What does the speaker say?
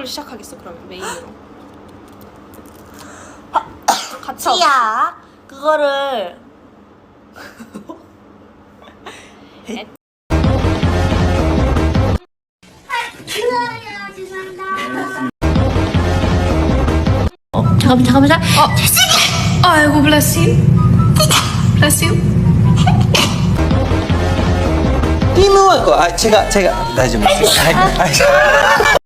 뭘 시작하겠어 그러면 메인으로. 같이 지야 그거를 잠깐만. 아이고 bless you. bless you. 띠누할 거. 아 제가 다시 좀.